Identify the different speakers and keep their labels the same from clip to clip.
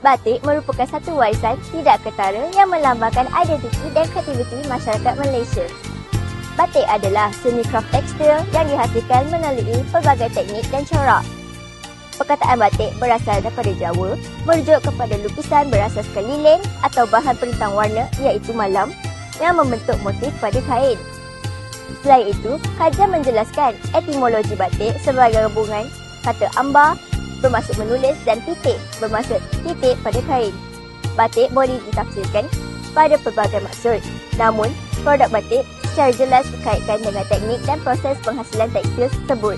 Speaker 1: Batik merupakan satu warisan tidak ketara yang melambangkan identiti dan kreativiti masyarakat Malaysia. Batik adalah seni kraft tekstil yang dihasilkan melalui pelbagai teknik dan corak. Perkataan batik berasal daripada Jawa, merujuk kepada lukisan berasaskan lilin atau bahan penentang warna iaitu malam yang membentuk motif pada kain. Selain itu, kajian menjelaskan etimologi batik sebagai gabungan kata ambar bermaksud menulis dan titik bermaksud titik pada kain. Batik boleh ditafsirkan pada pelbagai maksud. Namun, produk batik secara jelas dikaitkan dengan teknik dan proses penghasilan tekstil tersebut.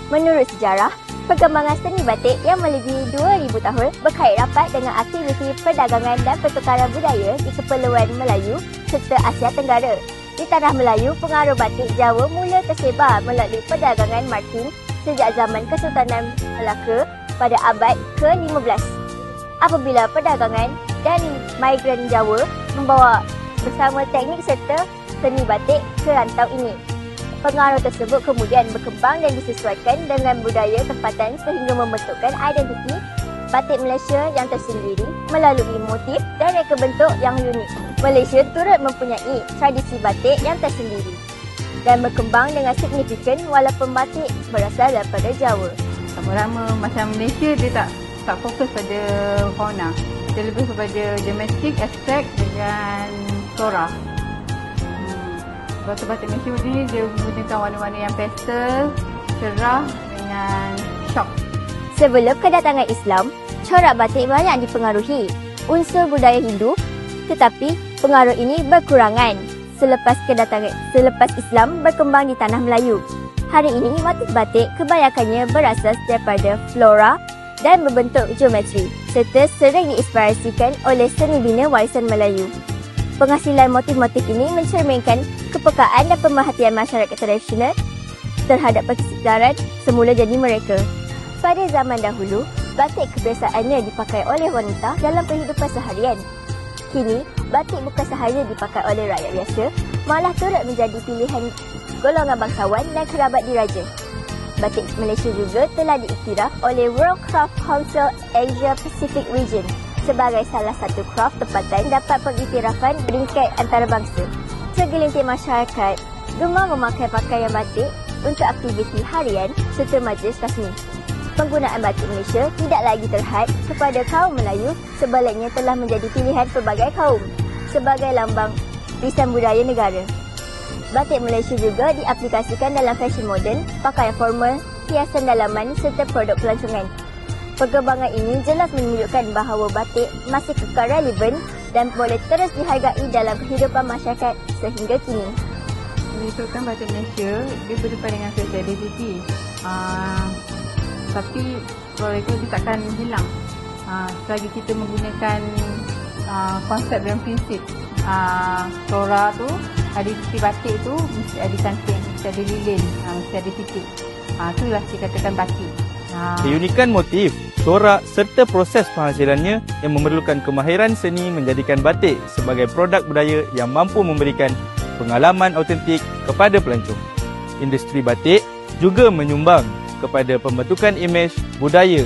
Speaker 1: Menurut sejarah, perkembangan seni batik yang melebihi 2000 tahun berkait rapat dengan aktiviti perdagangan dan pertukaran budaya di Kepulauan Melayu serta Asia Tenggara. Di tanah Melayu, pengaruh batik Jawa mula tersebar melalui perdagangan Martin sejak zaman Kesultanan Melaka pada abad ke-15. Apabila perdagangan dan migran Jawa membawa bersama teknik serta seni batik ke rantau ini. Pengaruh tersebut kemudian berkembang dan disesuaikan dengan budaya tempatan sehingga membentukkan identiti batik Malaysia yang tersendiri melalui motif dan reka bentuk yang unik. Malaysia turut mempunyai tradisi batik yang tersendiri dan berkembang dengan signifikan walaupun batik berasal daripada Jawa.
Speaker 2: Lama-lama macam Malaysia dia tak fokus pada fauna. Dia lebih kepada domestik, abstrak dengan flora. Batik Malaysia ni dia menggunakan warna-warna yang pastel, cerah dengan shock.
Speaker 1: Sebelum kedatangan Islam, corak batik banyak dipengaruhi unsur budaya Hindu, tetapi pengaruh ini berkurangan selepas Islam berkembang di tanah Melayu. Hari ini, motif batik kebanyakannya berasas daripada flora dan berbentuk geometri serta sering diinspirasikan oleh seni bina warisan Melayu. Penghasilan motif-motif ini mencerminkan kepekaan dan pemerhatian masyarakat tradisional terhadap persekitaran semula jadi mereka. Pada zaman dahulu, batik kebiasaannya dipakai oleh wanita dalam kehidupan seharian. Kini, batik bukan sahaja dipakai oleh rakyat biasa, malah turut menjadi pilihan golongan bangsawan dan kerabat diraja. Batik Malaysia juga telah diiktiraf oleh World Craft Council Asia Pacific Region sebagai salah satu kraft tempatan dapat pengiktirafan peringkat antarabangsa. Segelintir masyarakat gemar memakai pakaian batik untuk aktiviti harian serta majlis rasmi. Penggunaan batik Malaysia tidak lagi terhad kepada kaum Melayu, sebaliknya telah menjadi pilihan pelbagai kaum sebagai lambang warisan budaya negara. Batik Malaysia juga diaplikasikan dalam fashion moden, pakaian formal, hiasan dalaman serta produk pelancongan. Perkembangan ini jelas menunjukkan bahawa batik masih kekal relevan dan boleh terus dihargai dalam kehidupan masyarakat sehingga kini.
Speaker 2: Menunjukkan batik Malaysia, dia berdepan dengan social identity. Tapi kalau itu dia takkan hilang selagi kita menggunakan konsep dan prinsip flora tu, ada titik batik tu mesti ada cantik, mesti ada lilin, mesti ada titik. Itulah dikatakan batik.
Speaker 3: Keunikan motif, corak serta proses penghasilannya yang memerlukan kemahiran seni menjadikan batik sebagai produk budaya yang mampu memberikan pengalaman autentik kepada pelancong. Industri batik juga menyumbang kepada pembentukan imej budaya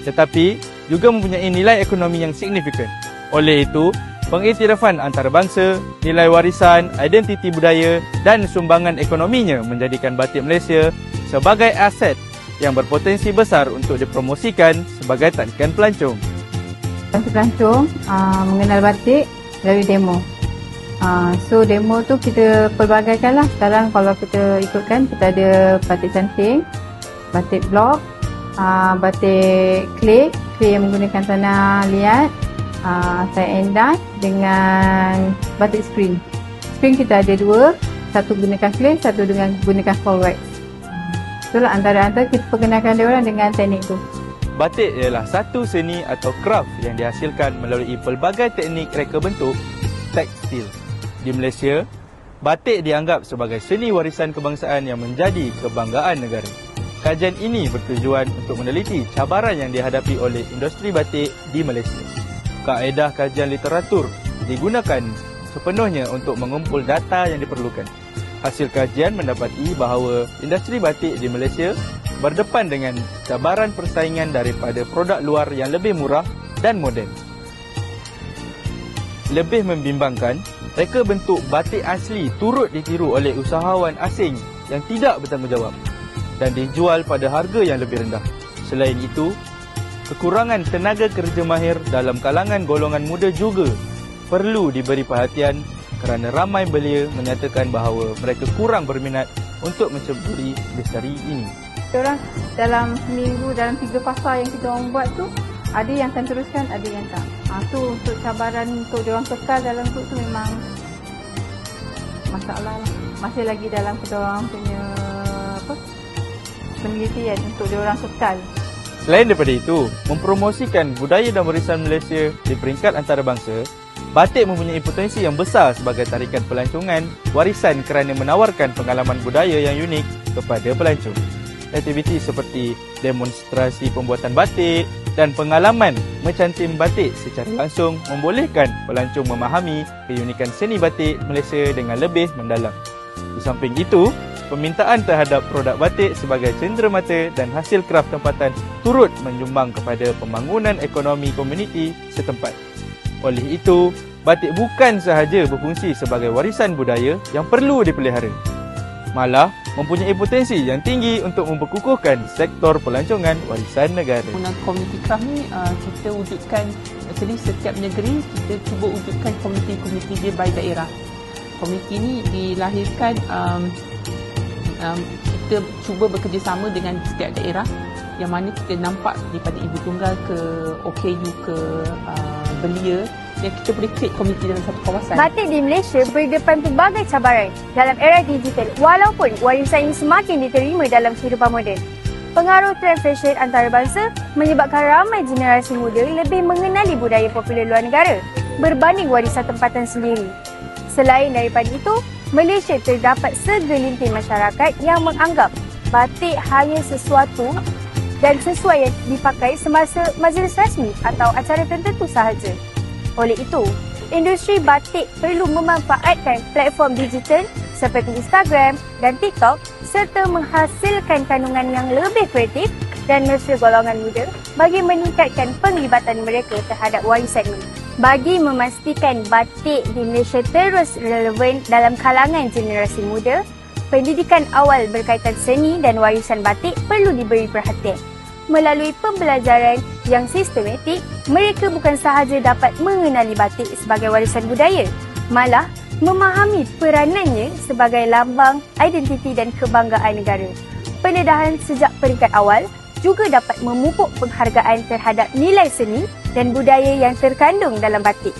Speaker 3: tetapi juga mempunyai nilai ekonomi yang signifikan. Oleh itu, pengiktirafan antarabangsa, nilai warisan, identiti budaya dan sumbangan ekonominya menjadikan batik Malaysia sebagai aset yang berpotensi besar untuk dipromosikan sebagai tarikan pelancong.
Speaker 2: Pelancong mengenal batik melalui demo. So demo tu kita pelbagaikan lah. Sekarang kalau kita ikutkan, kita ada batik cantik, batik blok, batik clay yang menggunakan tanah liat, tie and dye dengan batik spring. Spring kita ada dua, satu gunakan clay, satu dengan gunakan cold wax. Itulah antara kita perkenalkan dia orang dengan teknik tu.
Speaker 3: Batik ialah satu seni atau kraft yang dihasilkan melalui pelbagai teknik reka bentuk tekstil. Di Malaysia, batik dianggap sebagai seni warisan kebangsaan yang menjadi kebanggaan negara. Kajian ini bertujuan untuk meneliti cabaran yang dihadapi oleh industri batik di Malaysia. Kaedah kajian literatur digunakan sepenuhnya untuk mengumpul data yang diperlukan. Hasil kajian mendapati bahawa industri batik di Malaysia berdepan dengan cabaran persaingan daripada produk luar yang lebih murah dan moden. Lebih membimbangkan, reka bentuk batik asli turut ditiru oleh usahawan asing yang tidak bertanggungjawab dan dijual pada harga yang lebih rendah. Selain itu, kekurangan tenaga kerja mahir dalam kalangan golongan muda juga perlu diberi perhatian kerana ramai belia menyatakan bahawa mereka kurang berminat untuk menceburi lestari ini.
Speaker 2: Orang dalam seminggu, dalam 3 fasa yang kita orang buat tu, ada yang akan teruskan, ada yang tak. Tu untuk cabaran untuk diorang kekal dalam grup tu memang masalah lah. Masih lagi dalam kita orang punya penelitian untuk diorang kekal.
Speaker 3: Selain daripada itu, mempromosikan budaya dan warisan Malaysia di peringkat antarabangsa, batik mempunyai potensi yang besar sebagai tarikan pelancongan warisan kerana menawarkan pengalaman budaya yang unik kepada pelancong. Aktiviti seperti demonstrasi pembuatan batik dan pengalaman mencantim batik secara langsung membolehkan pelancong memahami keunikan seni batik Malaysia dengan lebih mendalam. Di samping itu, permintaan terhadap produk batik sebagai cenderamata dan hasil kraf tempatan turut menyumbang kepada pembangunan ekonomi komuniti setempat. Oleh itu, batik bukan sahaja berfungsi sebagai warisan budaya yang perlu dipelihara, malah mempunyai potensi yang tinggi untuk memperkukuhkan sektor pelancongan warisan negara.
Speaker 4: Penggunaan community craft ni kita wujudkan, jadi setiap negeri kita cuba wujudkan komuniti-komuniti dia by daerah. Komuniti ni dilahirkan, kita cuba bekerjasama dengan setiap daerah yang mana kita nampak daripada Ibu Tunggal ke OKU ke Belia, yang kita boleh create komuniti dalam satu kawasan.
Speaker 1: Batik di Malaysia berdepan pelbagai cabaran dalam era digital walaupun warisan ini semakin diterima dalam kehidupan moden. Pengaruh trend fashion antarabangsa menyebabkan ramai generasi muda lebih mengenali budaya popular luar negara berbanding warisan tempatan sendiri. Selain daripada itu, Malaysia terdapat segelintir masyarakat yang menganggap batik hanya sesuatu dan sesuai yang dipakai semasa majlis rasmi atau acara tertentu sahaja. Oleh itu, industri batik perlu memanfaatkan platform digital seperti Instagram dan TikTok serta menghasilkan kandungan yang lebih kreatif dan mesra golongan muda bagi meningkatkan penglibatan mereka terhadap warisan ini. Bagi memastikan batik di Malaysia terus relevan dalam kalangan generasi muda, pendidikan awal berkaitan seni dan warisan batik perlu diberi perhatian. Melalui pembelajaran yang sistematik, mereka bukan sahaja dapat mengenali batik sebagai warisan budaya, malah memahami peranannya sebagai lambang identiti dan kebanggaan negara. Pendedahan sejak peringkat awal juga dapat memupuk penghargaan terhadap nilai seni dan budaya yang terkandung dalam batik.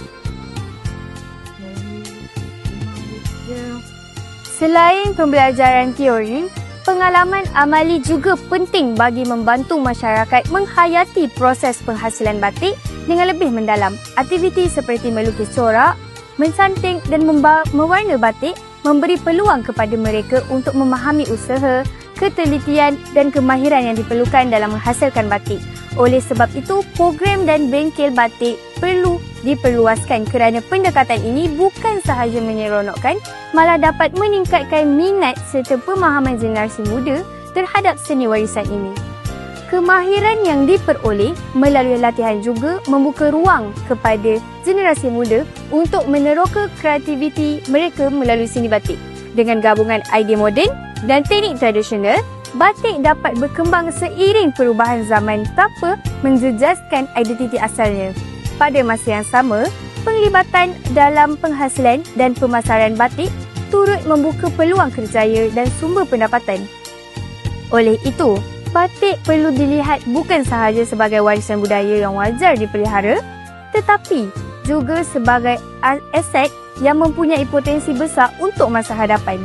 Speaker 1: Selain pembelajaran teori, pengalaman amali juga penting bagi membantu masyarakat menghayati proses penghasilan batik dengan lebih mendalam. Aktiviti seperti melukis corak, mencanting dan mewarna batik memberi peluang kepada mereka untuk memahami usaha, ketelitian dan kemahiran yang diperlukan dalam menghasilkan batik. Oleh sebab itu, program dan bengkel batik perlu diperluaskan kerana pendekatan ini bukan sahaja menyeronokkan, malah dapat meningkatkan minat serta pemahaman generasi muda terhadap seni warisan ini. Kemahiran yang diperoleh melalui latihan juga membuka ruang kepada generasi muda untuk meneroka kreativiti mereka melalui seni batik. Dengan gabungan idea moden dan teknik tradisional, batik dapat berkembang seiring perubahan zaman tanpa menjejaskan identiti asalnya. Pada masa yang sama, penglibatan dalam penghasilan dan pemasaran batik turut membuka peluang kerjaya dan sumber pendapatan. Oleh itu, batik perlu dilihat bukan sahaja sebagai warisan budaya yang wajar dipelihara, tetapi juga sebagai aset yang mempunyai potensi besar untuk masa hadapan.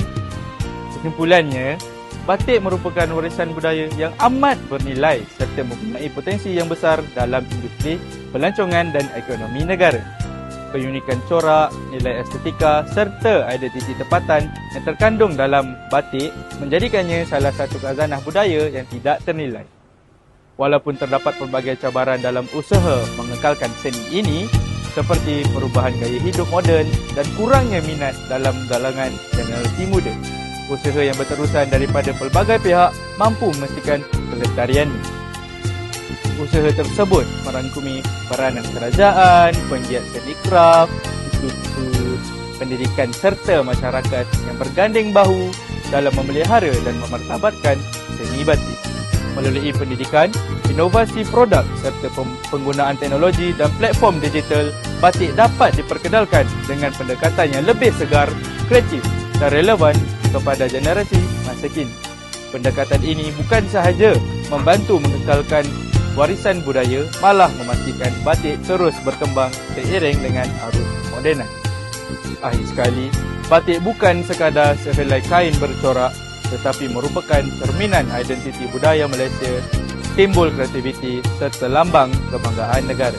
Speaker 3: Kesimpulannya, batik merupakan warisan budaya yang amat bernilai serta mempunyai potensi yang besar dalam industri pelancongan dan ekonomi negara. Keunikan corak, nilai estetika serta identiti tempatan yang terkandung dalam batik menjadikannya salah satu khazanah budaya yang tidak ternilai. Walaupun terdapat pelbagai cabaran dalam usaha mengekalkan seni ini seperti perubahan gaya hidup moden dan kurangnya minat dalam kalangan generasi muda, usaha yang berterusan daripada pelbagai pihak mampu memastikan kelestariannya. usaha tersebut merangkumi peranan kerajaan, penggiat seni kraf, institusi pendidikan serta masyarakat yang berganding bahu dalam memelihara dan memartabatkan seni batik. Melalui pendidikan, inovasi produk serta penggunaan teknologi dan platform digital, batik dapat diperkenalkan dengan pendekatan yang lebih segar, kreatif dan relevan kepada generasi masa kini. Pendekatan ini bukan sahaja membantu mengekalkan warisan budaya, malah memastikan batik terus berkembang seiring dengan arus kemodenan. Akhir sekali, batik bukan sekadar sehelai kain bercorak tetapi merupakan cerminan identiti budaya Malaysia, timbul kreativiti serta lambang kebanggaan negara.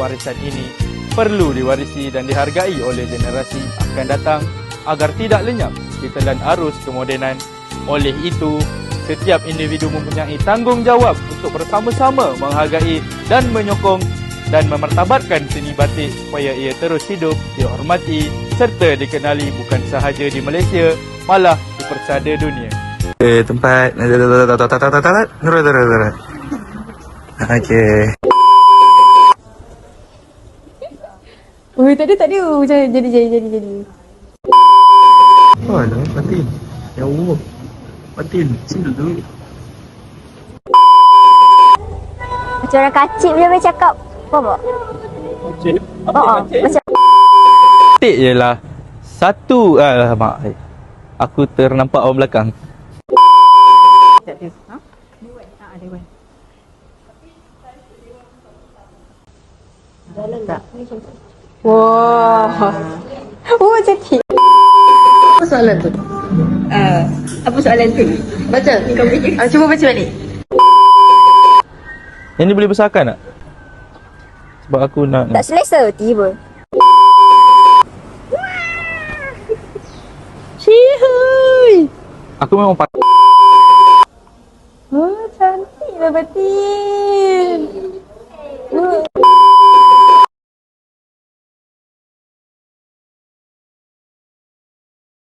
Speaker 3: Warisan ini perlu diwarisi dan dihargai oleh generasi akan datang agar tidak lenyap ditelan arus kemodenan. Oleh itu, setiap individu mempunyai tanggungjawab untuk bersama-sama menghargai dan menyokong dan memartabatkan seni batik supaya ia terus hidup, dihormati serta dikenali bukan sahaja di Malaysia, malah di persada dunia.
Speaker 5: Tempat okey.
Speaker 2: Oh, tak ada. Jadi.
Speaker 5: Oh, ada batin. Ya Allah. Batin, sini dulu.
Speaker 1: Macam orang kacik bila bercakap. Faham tak? Macam
Speaker 3: Batik ialah satu... mak, aku ternampak orang belakang.
Speaker 2: Tak ada. Ha? Ada wan. Tak. Wah. Oh, cantik.
Speaker 6: Apa soalan tu? Apa soalan tu? Baca.
Speaker 2: Cuba baca balik.
Speaker 3: Yang ni boleh besarkan tak? Sebab aku nak...
Speaker 1: tak selesa tiba.
Speaker 3: Cihuy! Aku memang pakai.
Speaker 2: Oh, cantiklah batin.